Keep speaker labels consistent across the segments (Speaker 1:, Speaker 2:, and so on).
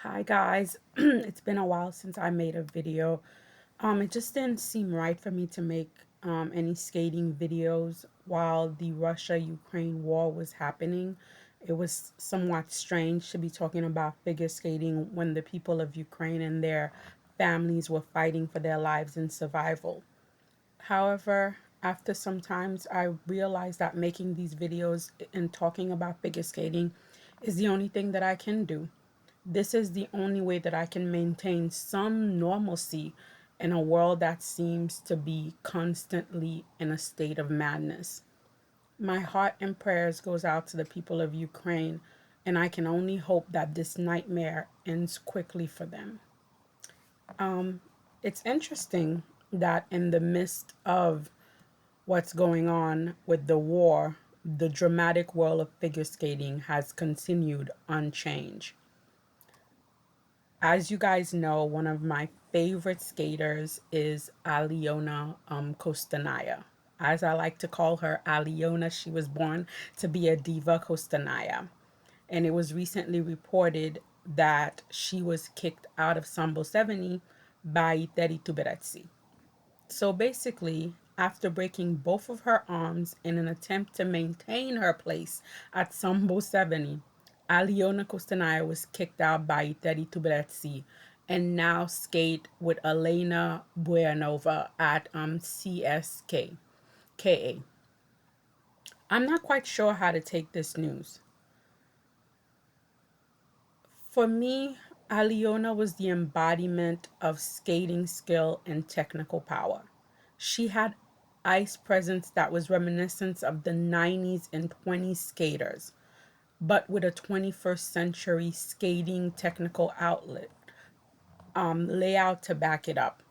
Speaker 1: Hi guys, it's been a while since I made a video. It just didn't seem right for me to make any skating videos while the Russia-Ukraine war was happening. It was somewhat strange to be talking about figure skating when the people of Ukraine and their families were fighting for their lives and survival. However, after some times, I realized that making these videos and talking about figure skating is the only thing that I can do. This is the only way that I can maintain some normalcy in a world that seems to be constantly in a state of madness. My heart and prayers goes out to the people of Ukraine, and I can only hope that this nightmare ends quickly for them. It's interesting that in the midst of what's going on with the war, the dramatic world of figure skating has continued unchanged. As you guys know, one of my favorite skaters is Alyona Kostornaya. As I like to call her, Alyona, she was born to be a diva Kostornaya. And it was recently reported that she was kicked out of Sambo 70 by Eteri. So basically, after breaking both of her arms in an attempt to maintain her place at Sambo 70, Alyona Kostornaya was kicked out by Eteri and now skate with Alena at CSK KA. I'm not quite sure how to take this news. For me, Alyona was the embodiment of skating skill and technical power. She had ice presence that was reminiscent of the 90s and 20s skaters, but with a 21st century skating technical outlet layout to back it up.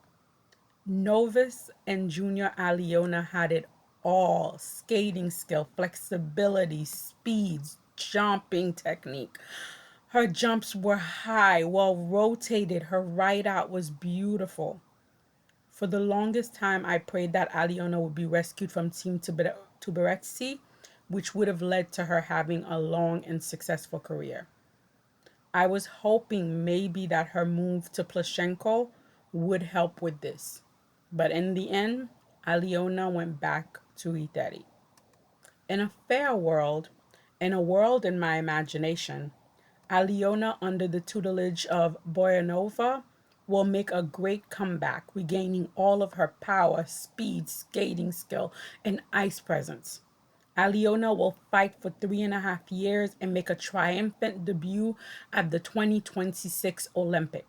Speaker 1: Novice and junior Alyona had it all: skating skill, flexibility, speeds, jumping technique. Her jumps were high, well rotated. Her ride out was beautiful. For the longest time, I prayed that Alyona would be rescued from Team Tuberidze, which would have led to her having a long and successful career. I was hoping maybe that her move to Plushenko would help with this. But in the end, Alyona went back to Eteri. In a fair world, in a world in my imagination, Alyona, under the tutelage of Boyanova, will make a great comeback, regaining all of her power, speed, skating skill, and ice presence. Alyona will fight for 3.5 years and make a triumphant debut at the 2026 Olympic.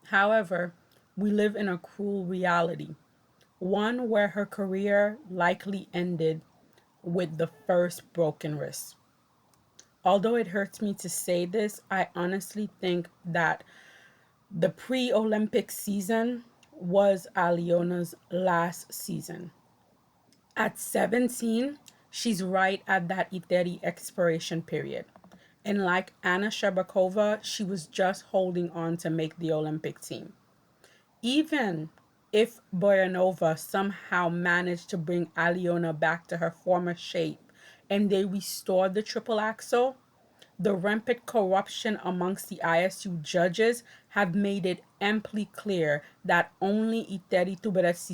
Speaker 1: However, we live in a cruel reality, one where her career likely ended with the first broken wrist. Although it hurts me to say this, I honestly think that the pre Olympic season was Alyona's last season. At 17, she's right at that Eteri expiration period. And like Anna Shcherbakova, she was just holding on to make the Olympic team. Even if Boyanova somehow managed to bring Alyona back to her former shape and they restored the triple axel, the rampant corruption amongst the ISU judges have made it amply clear that only Eteri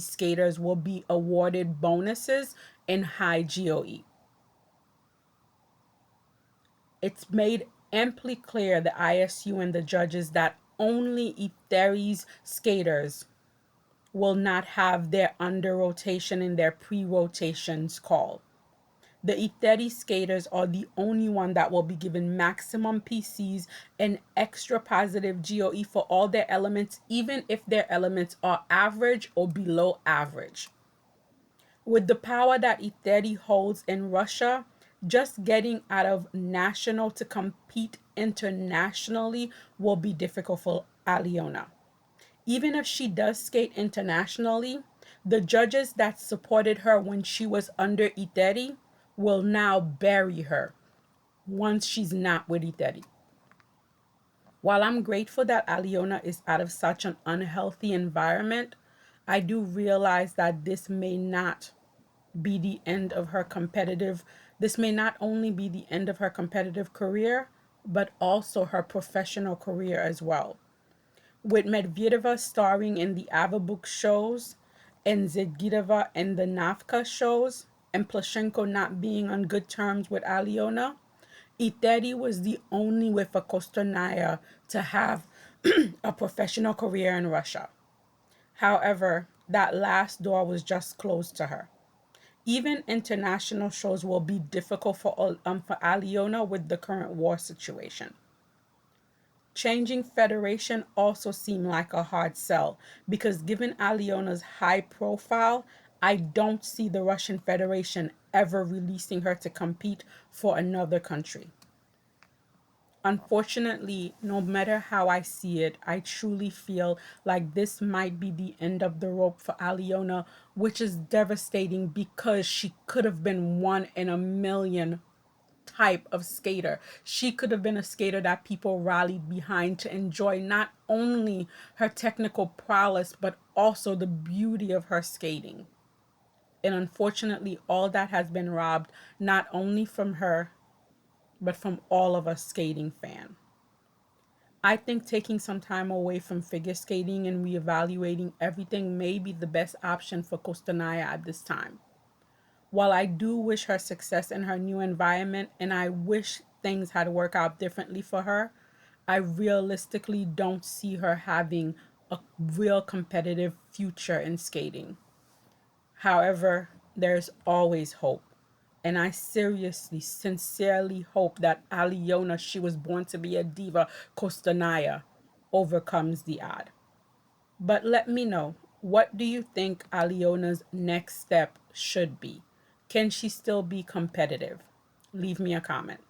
Speaker 1: skaters will be awarded bonuses and high GOE. It's made amply clear, the ISU and the judges, that only Eteri's skaters will not have their under rotation and their pre rotations called. The Eteri skaters are the only one that will be given maximum PCs and extra positive GOE for all their elements, even if their elements are average or below average. With the power that Eteri holds in Russia, just getting out of national to compete internationally will be difficult for Alyona. Even if she does skate internationally, the judges that supported her when she was under Eteri will now bury her once she's not with Eteri. While I'm grateful that Alyona is out of such an unhealthy environment, I do realize that be the end of her competitive this may not only be the end of her competitive career, but also her professional career as well. With Medvedeva starring in the Avabuk shows and Zedgidova in the Navka shows, and Plushenko not being on good terms with Alyona, Eteri was the only with a Kostornaya to have a professional career in Russia. However, that last door was just closed to her. Even international shows will be difficult for Alyona with the current war situation. Changing federation also seemed like a hard sell because given Alyona's high profile, I don't see the Russian Federation ever releasing her to compete for another country. Unfortunately, no matter how I see it, I truly feel like this might be the end of the rope for Alyona, which is devastating because she could have been one in a million type of skater. She could have been a skater that people rallied behind to enjoy not only her technical prowess, but also the beauty of her skating. And unfortunately, all that has been robbed not only from her, but from all of us skating fans. I think taking some time away from figure skating and reevaluating everything may be the best option for Kostornaya at this time. While I do wish her success in her new environment and I wish things had worked out differently for her, I realistically don't see her having a real competitive future in skating. However, there's always hope. And I seriously, sincerely hope that Alyona, she was born to be a diva, Kostornaya, overcomes the odd. But let me know, what do you think Alyona's next step should be? Can she still be competitive? Leave me a comment.